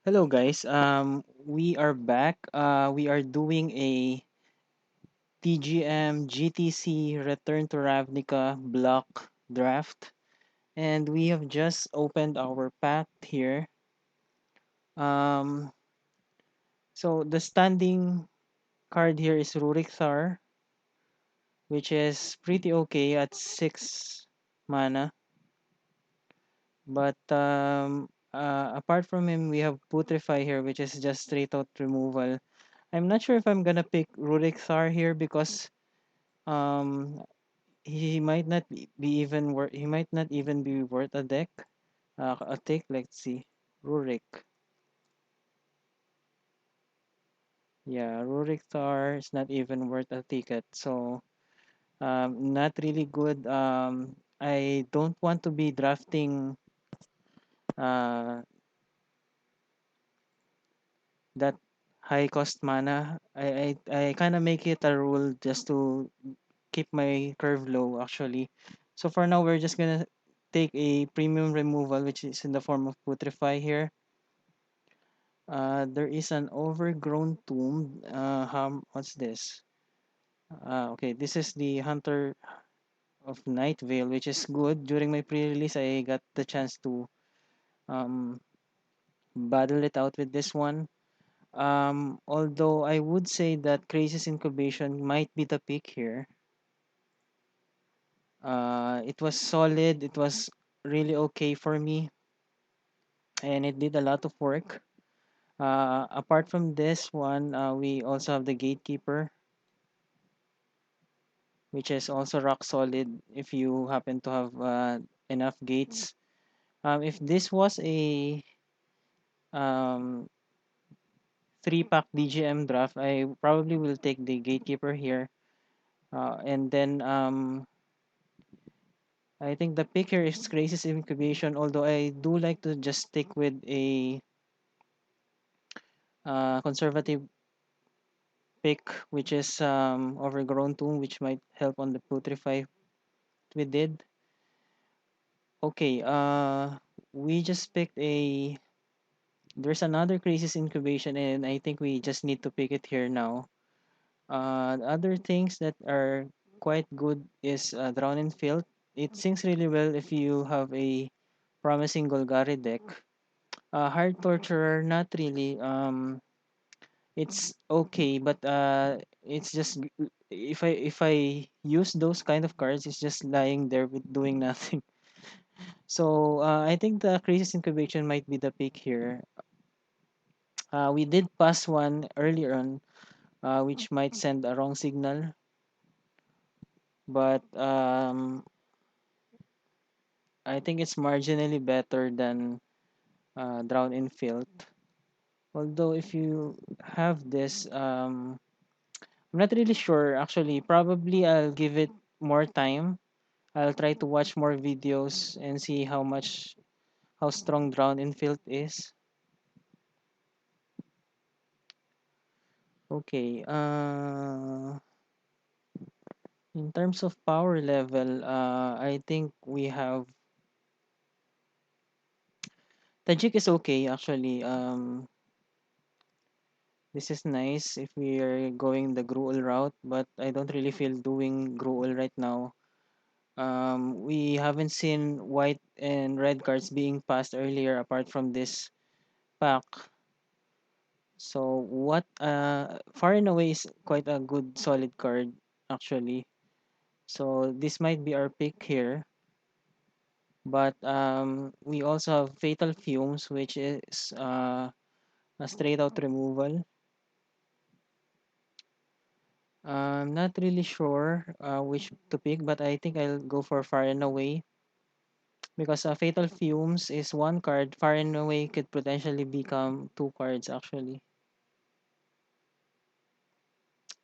Hello guys. We are back. We are doing a TGM GTC Return to Ravnica block draft, and we have just opened our pack here. Um, so the standing card here is Rurik Thar, which is pretty okay at 6 mana. But apart from him, we have Putrefy here, which is just straight out removal. I'm not sure if I'm gonna pick Rurik Thar here because Um, he might not be even worth. He might not even be worth a deck. A take. Let's see. Rurik. Yeah, Rurik Thar is not even worth a ticket. So not really good. I don't want to be drafting uh that high cost mana. I kind of make it a rule just to keep my curve low actually. So for now we're just gonna take a premium removal which is in the form of Putrefy here. There is an overgrown tomb. What's this? Okay, this is the Hunter of Night Vale, which is good. During my pre-release, I got the chance to um, battle it out with this one. Although I would say that Crazy's Incubation might be the pick here. It was solid. It was really okay for me, and it did a lot of work. Apart from this one, we also have the Gatekeeper, which is also rock solid if you happen to have enough gates. If this was a um, 3-pack DGM draft, I probably will take the Gatekeeper here. And then I think the pick here is Crisis Incubation, although I do like to just stick with a conservative pick, which is Overgrown Tomb, which might help on the Putrefy we did. Okay, we just picked a there's another Crisis Incubation, and I think we just need to pick it here now. Other things that are quite good is Drown in Filth. It syncs really well if you have a promising Golgari deck. Hard Torturer, not really. It's okay, but it's just if I use those kind of cards, it's just lying there with doing nothing. So I think the Crisis Incubation might be the pick here. We did pass one earlier on, which might send a wrong signal, but I think it's marginally better than Drown in Filth. Although if you have this, I'm not really sure actually. Probably I'll give it more time. I'll try to watch more videos and see how strong Drown in Filth is. Okay. In terms of power level, I think we have Tajik is okay actually. This is nice if we are going the Gruul route, but I don't really feel doing Gruul right now. We haven't seen white and red cards being passed earlier apart from this pack. So what Far and Away is quite a good solid card actually. So this might be our pick here. But we also have Fatal Fumes, which is a straight out removal. I'm not really sure which to pick, but I think I'll go for Far and Away because Fatal Fumes is one card. Far and Away could potentially become two cards actually.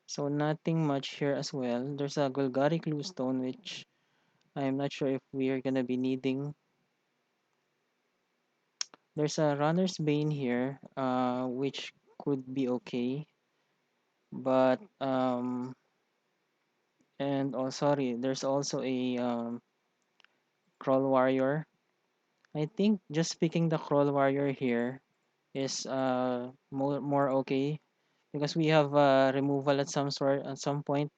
So nothing much here as well. There's a Golgari Cluestone, which I'm not sure if we are gonna be needing. There's a Runner's Bane here, which could be okay, but and oh sorry, there's also a Crawl Warrior. I think just picking the Crawl Warrior here is more okay because we have removal at some sort at some point.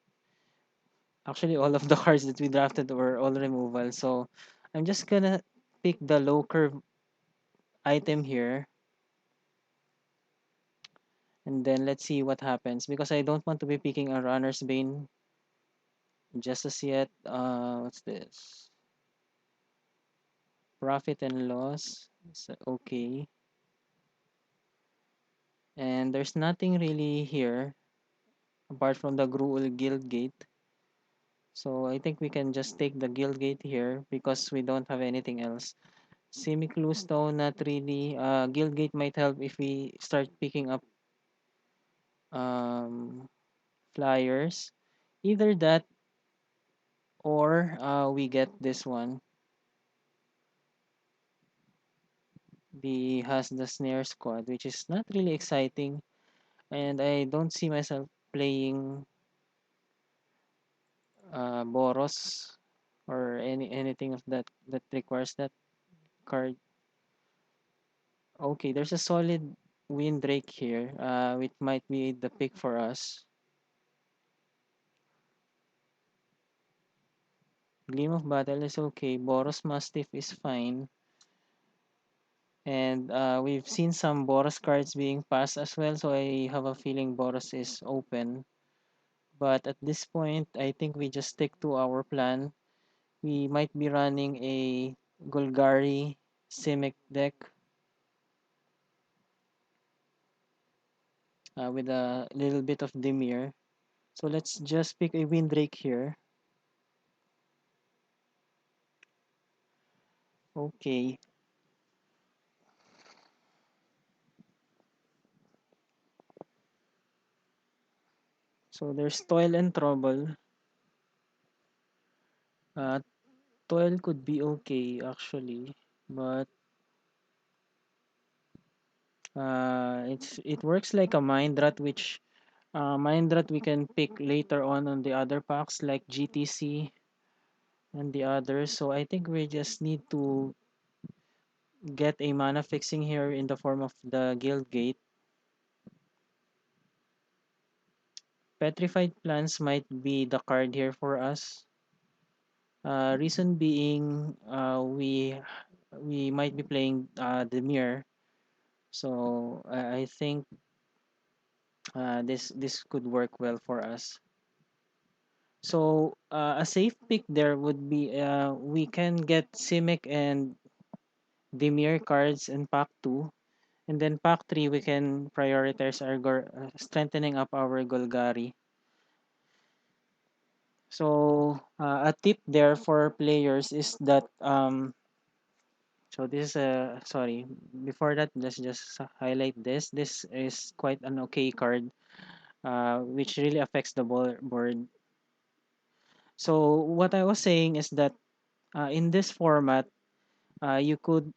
Actually, all of the cards that we drafted were all removal. So I'm just gonna pick the low curve item here, and then let's see what happens because I don't want to be picking a runner's bane just as yet. What's this? Profit and loss. So, okay. And there's nothing really here apart from the Gruul Guild Gate. So I think we can just take the Guild Gate here because we don't have anything else. Semi-clue stone, not really. Guild Gate might help if we start picking up um, flyers. Either that or we get this one. The has the snare squad, which is not really exciting, and I don't see myself playing Boros or anything of that requires that card. Okay, there's a solid Windrake here, which might be the pick for us. Gleam of Battle is okay. Boros Mastiff is fine. And we've seen some Boros cards being passed as well, so I have a feeling Boros is open. But at this point, I think we just stick to our plan. We might be running a Golgari Simic deck with a little bit of Dimir. So let's just pick a Windrake here. Okay, so there's Toil and Trouble. Uh, Toil could be okay actually, but it works like a Mind Rat, which Mind Rat we can pick later on the other packs like GTC and the others. So I think we just need to get a mana fixing here in the form of the Guild Gate. Petrified Plants might be the card here for us. Reason being, we might be playing the mirror, so I think this could work well for us. So a safe pick there would be we can get Simic and Dimir cards in pack 2, and then pack 3 we can prioritize our strengthening up our Golgari. So a tip there for players is that so this is a sorry, before that let's just highlight this. This is quite an okay card which really affects the board. So what I was saying is that in this format you could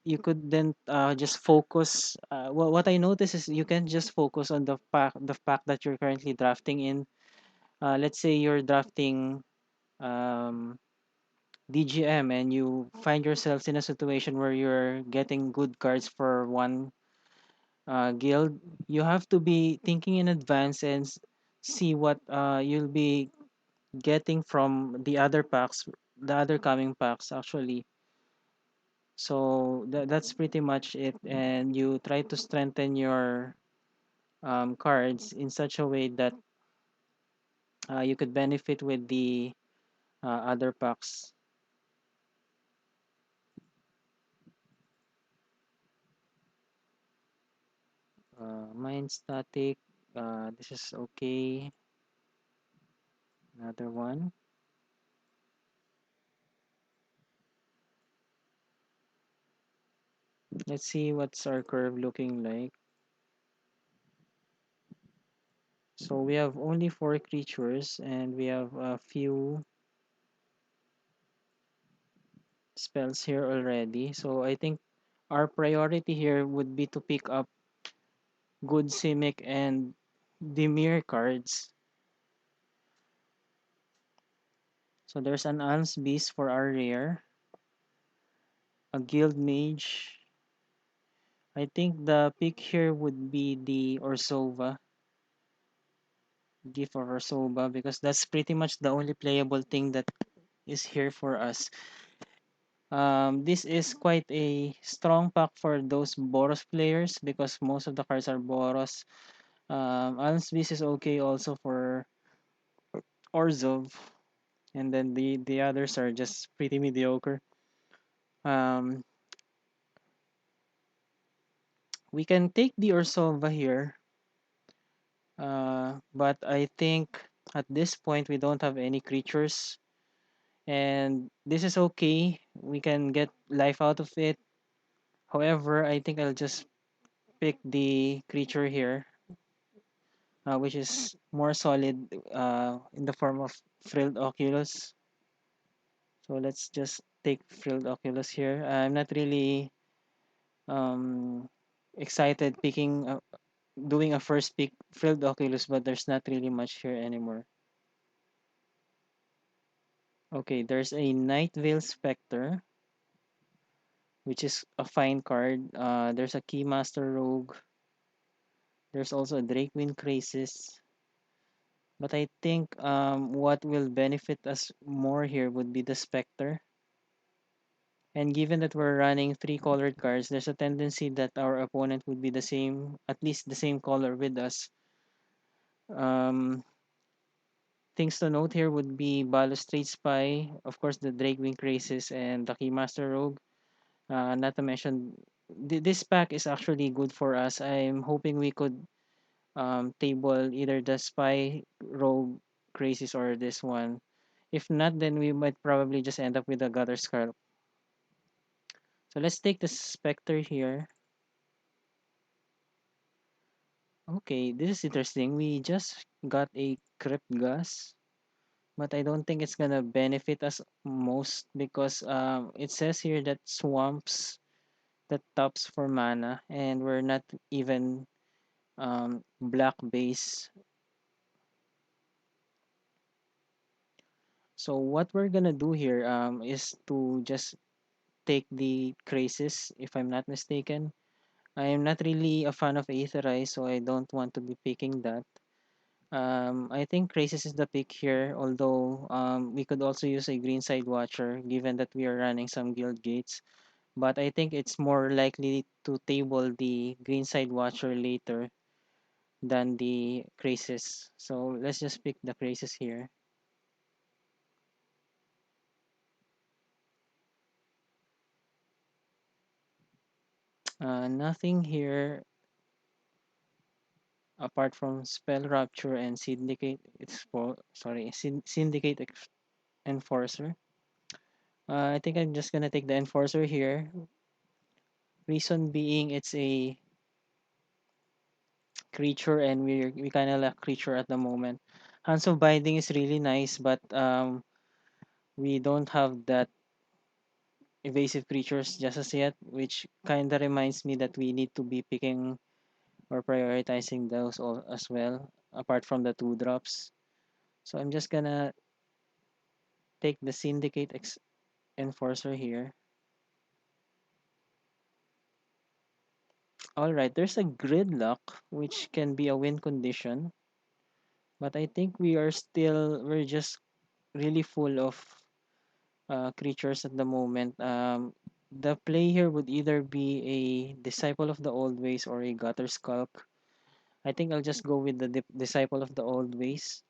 then just focus what I noticed is you can just focus on the pack that you're currently drafting in. Let's say you're drafting um, DGM and you find yourselves in a situation where you're getting good cards for one guild. You have to be thinking in advance and see what you'll be getting from the other packs, the other coming packs actually. So that's pretty much it. And you try to strengthen your cards in such a way that you could benefit with the other packs. Mind static. This is okay. Another one. Let's see what's our curve looking like. So we have only 4 creatures and we have a few spells here already. So I think our priority here would be to pick up good Simic and Dimir cards. So there's an Alms Beast for our rare, a Guild Mage, I think the pick here would be the Orsova, Gift of Orsova, because that's pretty much the only playable thing that is here for us. This is quite a strong pack for those Boros players because most of the cards are Boros. Alms Beast is okay also for Orzov, and then the others are just pretty mediocre. Um, we can take the Orsova here, but I think at this point we don't have any creatures, and this is okay. We can get life out of it. However, I think I'll just pick the creature here, which is more solid in the form of Frilled Oculus. So let's just take Frilled Oculus here. I'm not really um, excited picking doing a first pick Frilled Oculus, but there's not really much here anymore. Okay, there's a Night Veil Spectre, which is a fine card. There's a Keymaster Rogue. There's also a Drakewind Crisis. But I think what will benefit us more here would be the Spectre. And given that we're running three colored cards, there's a tendency that our opponent would be the same, at least the same color with us. Um, Things to note here would be Balustrade Spy, of course, the Drakewing Crisis, and the Keymaster Rogue. Not to mention, this pack is actually good for us. I'm hoping we could table either the Spy Rogue Crisis or this one. If not, then we might probably just end up with a Gutter Scarab. So let's take the Spectre here. Okay, this is interesting. We just got a Crypt Gas, but I don't think it's gonna benefit us most because it says here that swamps the tops for mana, and we're not even black base. So what we're gonna do here is to just take the Crisis, if I'm not mistaken. I am not really a fan of Aetherize, so I don't want to be picking that. I think Crisis is the pick here, although we could also use a Greenside Watcher given that we are running some guild gates. But I think it's more likely to table the Greenside Watcher later than the Crisis. So let's just pick the Crisis here. Nothing here apart from Spell Rapture and Syndicate. Syndicate Enforcer. I think I'm just gonna take the Enforcer here. Reason being, it's a creature, and we kind of lack creature at the moment. Hands of Binding is really nice, but we don't have that evasive creatures just as yet, which kind of reminds me that we need to be picking or prioritizing those all as well, apart from the two drops. So I'm just gonna take the Enforcer here. All right, there's a Gridlock, which can be a win condition, but I think we're just really full of creatures at the moment. The play here would either be a Disciple of the Old Ways or a Gutter Skulk. I think I'll just go with the Disciple of the Old Ways.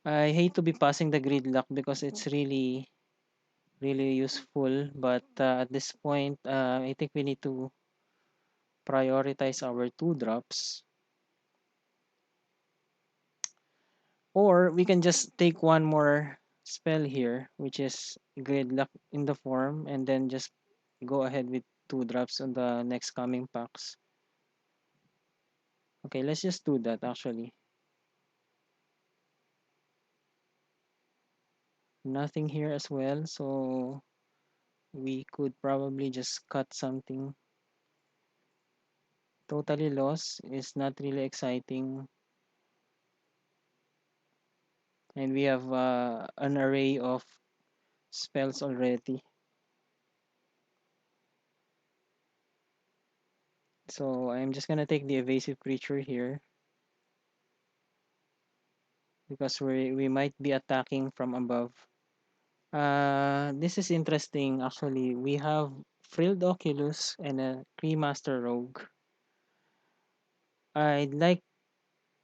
I hate to be passing the Gridlock because it's really useful, but at this point, I think we need to prioritize our two drops. Or we can just take one more spell here, which is Gridlock in the form, and then just go ahead with two drops on the next coming packs. Okay, let's just do that actually. Nothing here as well, so we could probably just cut something. Totally lost is not really exciting, and we have an array of spells already. So I'm just gonna take the evasive creature here because we might be attacking from above. This is interesting actually. We have Frilled Oculus and a Cremaster Rogue. I'd like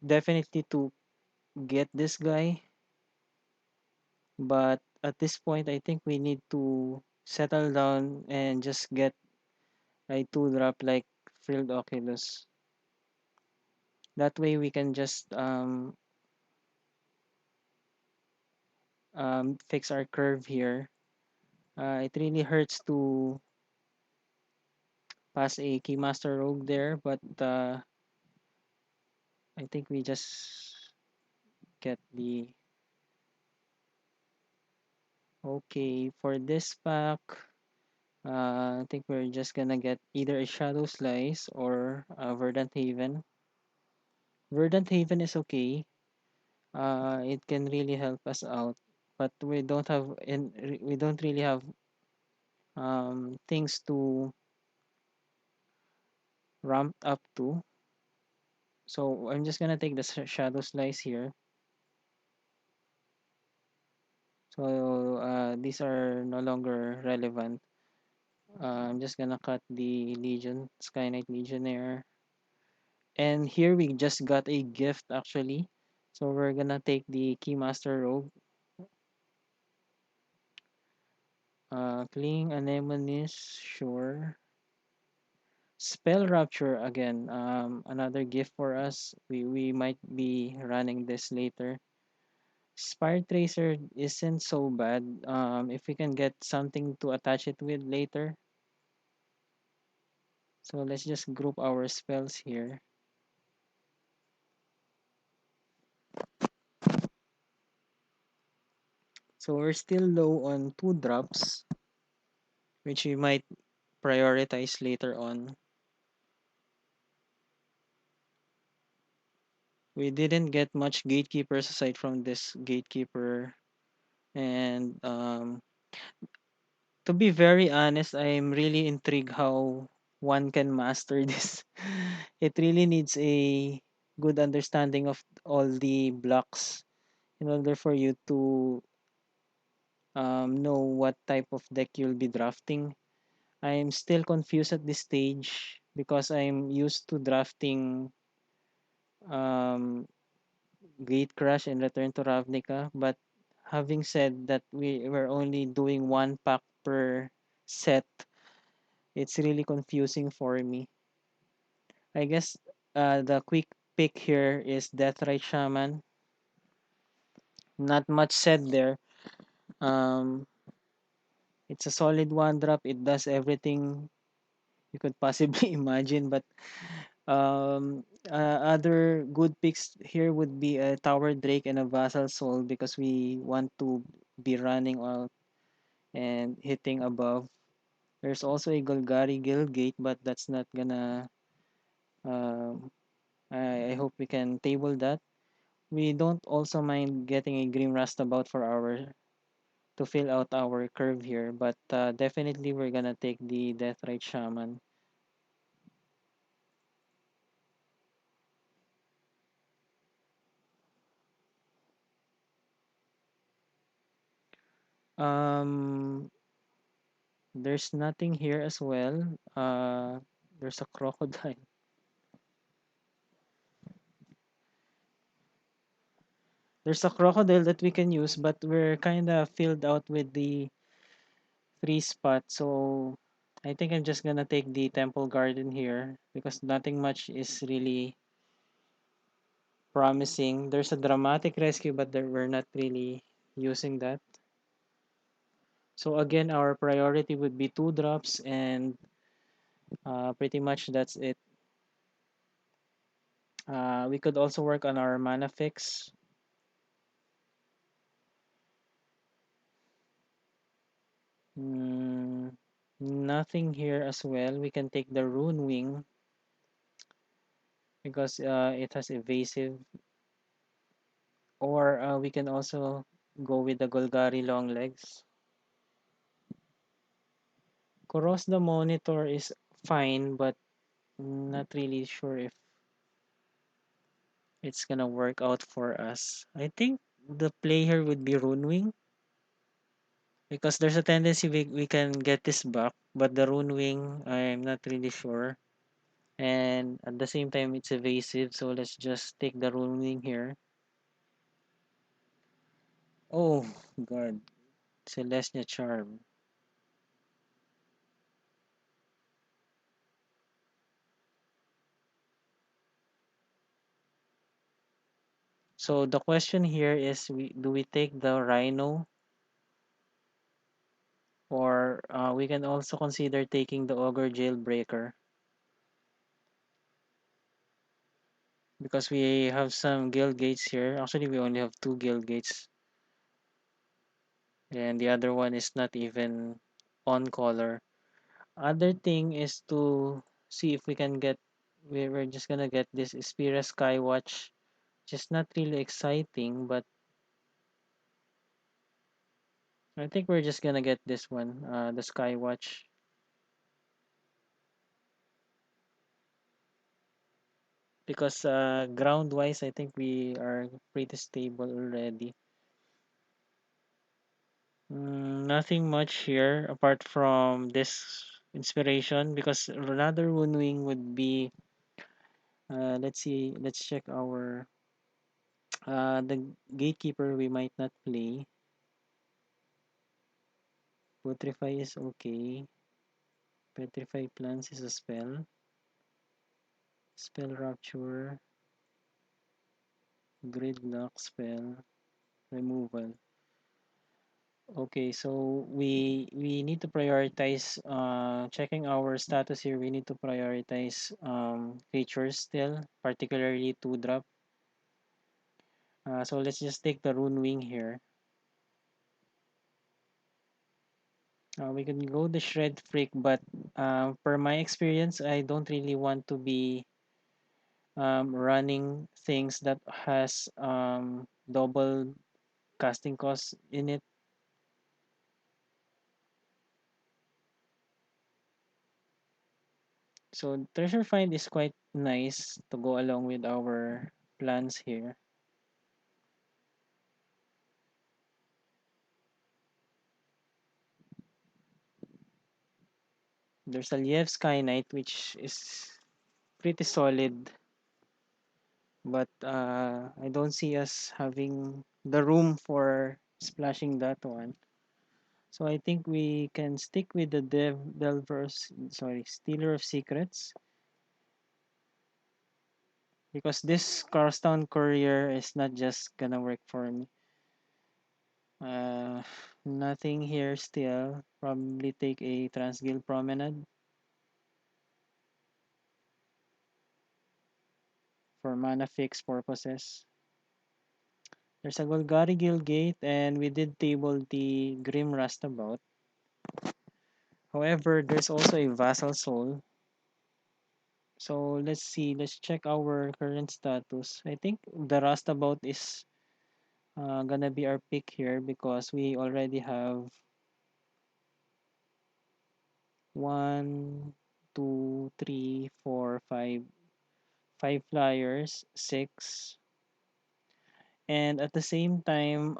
definitely to get this guy, but at this point I think we need to settle down and just get a 2 drop like Frilled Oculus. That way we can just fix our curve here. It really hurts to pass a Keymaster Rogue there, but I think we just get the okay for this pack. I think we're just gonna get either a Shadow Slice or a Verdant Haven. Verdant Haven is okay. It can really help us out, but we don't really have things to ramp up to. So I'm just gonna take the Shadow Slice here. So these are no longer relevant. I'm just gonna cut the Legion, Sky Knight Legionnaire. And here we just got a gift actually. So we're gonna take the Keymaster Rogue. Fleeing Anemones, sure. Spell Rapture again. Another gift for us. We might be running this later. Spire Tracer isn't so bad. If we can get something to attach it with later. So let's just group our spells here. So we're still low on 2 drops, which we might prioritize later on. We didn't get much gatekeepers aside from this gatekeeper. And to be very honest, I'm really intrigued how one can master this. It really needs a good understanding of all the blocks in order for you to know what type of deck you'll be drafting. I'm still confused at this stage because I'm used to drafting um, Gate Crash and Return to Ravnica. But having said that, we were only doing 1 pack per set. It's really confusing for me. I guess the quick pick here is Deathrite Shaman. Not much said there. Um, it's a solid 1 drop. It does everything you could possibly imagine. But other good picks here would be a Tower Drake and a Vassal Soul because we want to be running out and hitting above. There's also a Golgari Guildgate, but that's not gonna. Um, I hope we can table that. We don't also mind getting a Grim Rustabout for our to fill out our curve here, but definitely we're gonna take the Deathrite Shaman. Um, there's nothing here as well. There's a crocodile. There's a crocodile that we can use, but we're kind of filled out with the 3 spot. So I think I'm just gonna take the Temple Garden here because nothing much is really promising. There's a dramatic rescue, but we're not really using that. So again, our priority would be 2 drops, and pretty much that's it. We could also work on our mana fix. Mm, nothing here as well. We can take the Rune Wing because it has evasive, or we can also go with the Golgari Long Legs. Cross the Monitor is fine, but not really sure if it's gonna work out for us. I think the play here would be Runewing because there's a tendency we can get this back, but the Runewing, I'm not really sure. And at the same time, it's evasive, so let's just take the Runewing here. Oh, God. Celestia Charm. So the question here is, do we take the Rhino, or we can also consider taking the Ogre Jailbreaker because we have some guild gates here. Actually, we only have two guild gates, and the other one is not even on color. Other thing is to see if we can get. We're just gonna get this Spira Skywatch, which is not really exciting, but I think we're just gonna get this one, the Skywatch, because ground wise, I think we are pretty stable already. Nothing much here apart from this inspiration, because another Wound Wing would be, let's see, let's check our, the Gatekeeper we might not play. Putrefy is okay. Petrify Plants is a spell. Spell Rapture, Gridlock spell, Removal. Okay, so we need to prioritize, checking our status here. We need to prioritize creatures still, particularly 2 drop. So let's just take the Rune Wing here. We can go the Shred Freak, but per my experience, I don't really want to be running things that has double casting costs in it. So Treasure Find is quite nice to go along with our plans here. There's a Liev Sky Knight, which is pretty solid, but I don't see us having the room for splashing that one. So I think we can stick with the Delvers, sorry, Stealer of Secrets, because this Carstown Courier is not just gonna work for me. Uh, Nothing here still. Probably take a Transguild Promenade for mana fix purposes. There's a Golgari Guild Gate, and we did table the Grim Rustabout. However, there's also a Vassal Soul. So let's see, let's check our current status. I think the Rustabout is gonna be our pick here because we already have one, two, three, four, five flyers, six, and at the same time,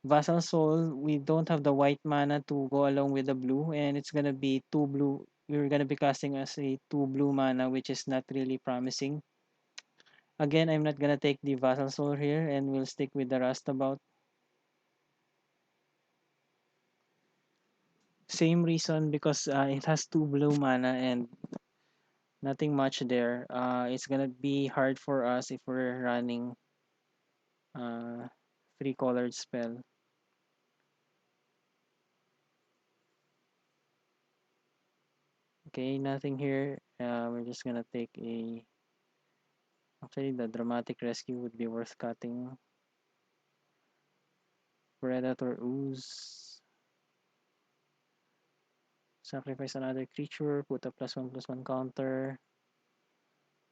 Vassal Soul, we don't have the white mana to go along with the blue, and it's gonna be two blue. We're gonna be casting as a two blue mana, which is not really promising. Again, I'm not gonna take the Vassal Soul here, and we'll stick with the Rustabout. Same reason, because it has two blue mana and nothing much there. It's gonna be hard for us if we're running uh, three colored spell. Okay, nothing here. We're just gonna take a. Actually, the Dramatic Rescue would be worth cutting. Predator Ooze. Sacrifice another creature. Put a +1/+1 counter.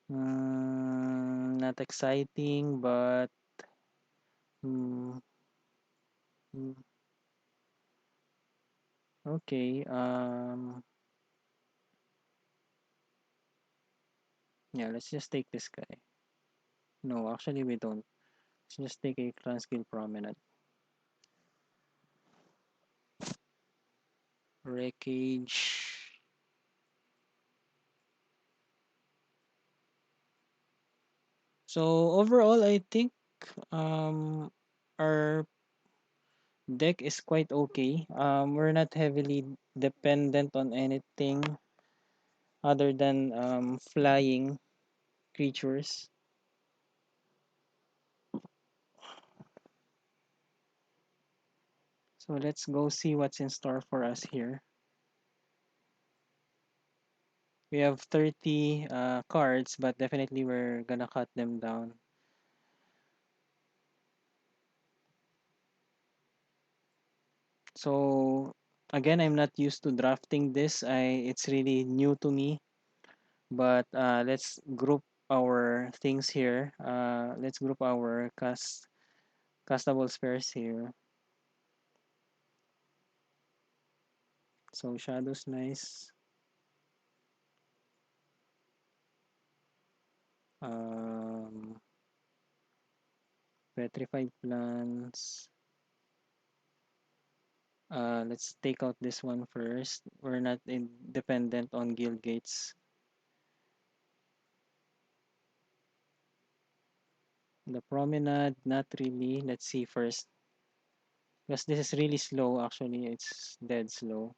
Not exciting, but mm, mm, okay. Yeah, let's just take this guy. No, actually we don't. Let's just take a Transkill Promenade. Wreckage. So overall, I think um our deck is quite okay. We're not heavily dependent on anything other than flying creatures. So let's go see what's in store for us here. We have 30 cards, but definitely we're gonna cut them down. So again, I'm not used to drafting this. It's really new to me. But let's group our things here. Let's group our castable spares here. So Shadow's nice. Um, Petrified plants. Let's take out this one first. We're not dependent on guild gates. The promenade, not really. Let's see first. Because this is really slow actually. It's dead slow.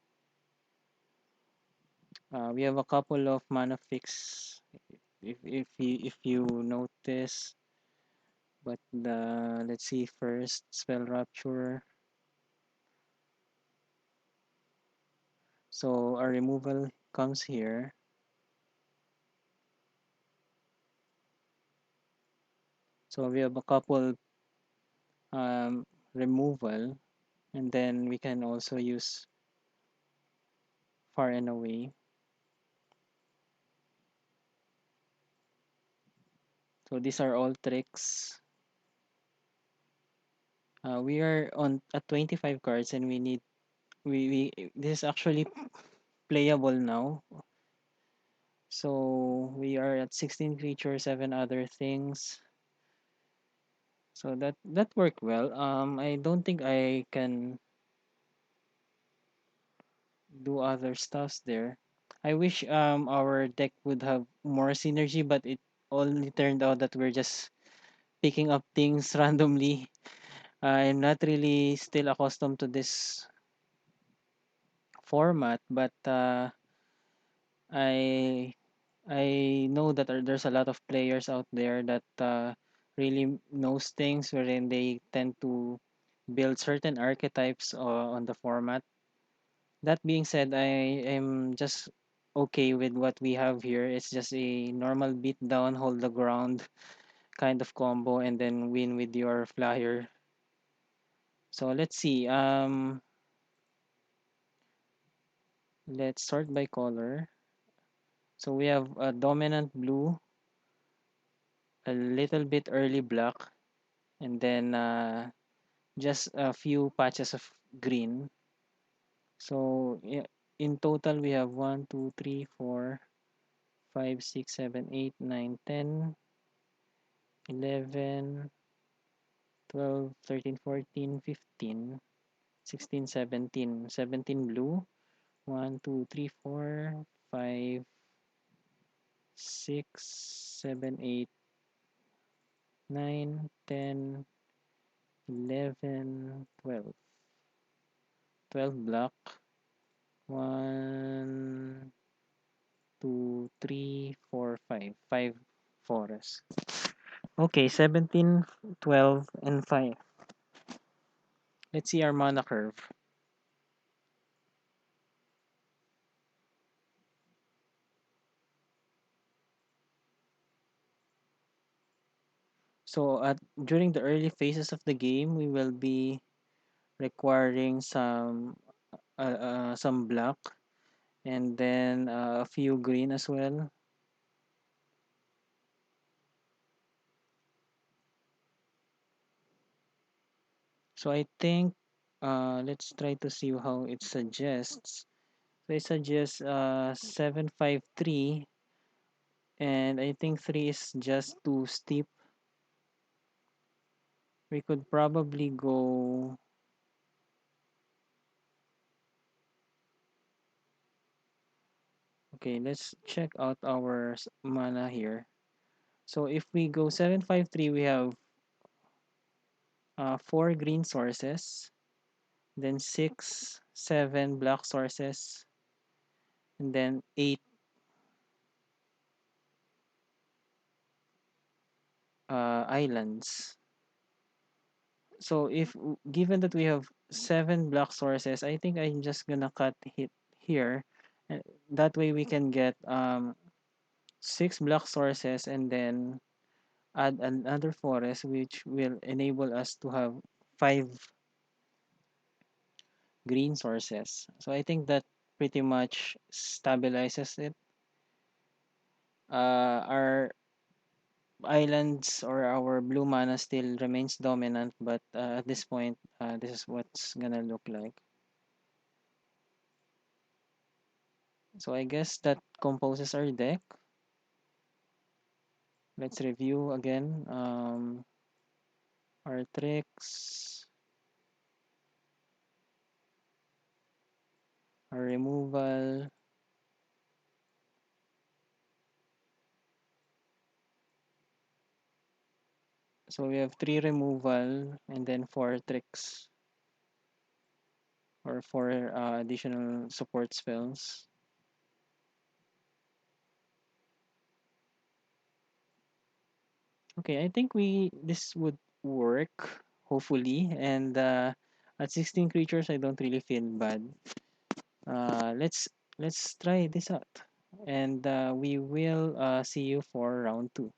We have a couple of mana fix if you notice. But let's see first. Spell Rapture. So our removal comes here. So we have a couple um, removal, and then we can also use far and away. So these are all tricks. We are on at 25 cards, and we this is actually playable now. So we are at 16 creatures, 7 other things. So that worked well. I don't think I can do other stuffs there. I wish our deck would have more synergy, but it only turned out that we're just picking up things randomly. I'm not really still accustomed to this format, but I I know that there's a lot of players out there that really knows things wherein they tend to build certain archetypes on the format. That being said, I am just okay with what we have here. It's just a normal beat down, hold the ground kind of combo, and then win with your flyer. So let's see. Let's start by color. So we have a dominant blue, a little bit early black, and then just a few patches of green. So in total, we have 1, 2, 3, 4, 5, 6, 7, 8, 9, 10, 11, 12, 13, 14, 15, 16, 17. 17 blue. 1, 2, 3, 4, 5, 6, 7, 8, 9, 10, 11, 12 black. 1, 2, 3, 4, 5 forest. Okay, 17, 12, and 5. Let's see our mana curve. So during the early phases of the game, we will be requiring some black and then a few green as well. So I think let's try to see how it suggests. So it suggests 753 And I think 3 is just too steep. We could probably go. Okay, let's check out our mana here. So if we go 753, we have 4 green sources, then 6, 7 black sources, and then 8 islands. So if given that we have 7 black sources, I think I'm just gonna cut it here. Uh, That way we can get 6 black sources and then add another forest which will enable us to have 5 green sources. So I think that pretty much stabilizes it. Our islands or our blue mana still remains dominant, but at this point, this is what's gonna look like. So I guess that composes our deck. Let's review again our tricks, our removal. So we have 3 removal and then 4 tricks or 4 additional support spells. Okay, I think we this would work hopefully, and at 16 creatures, I don't really feel bad. Let's try this out, and we will see you for round two.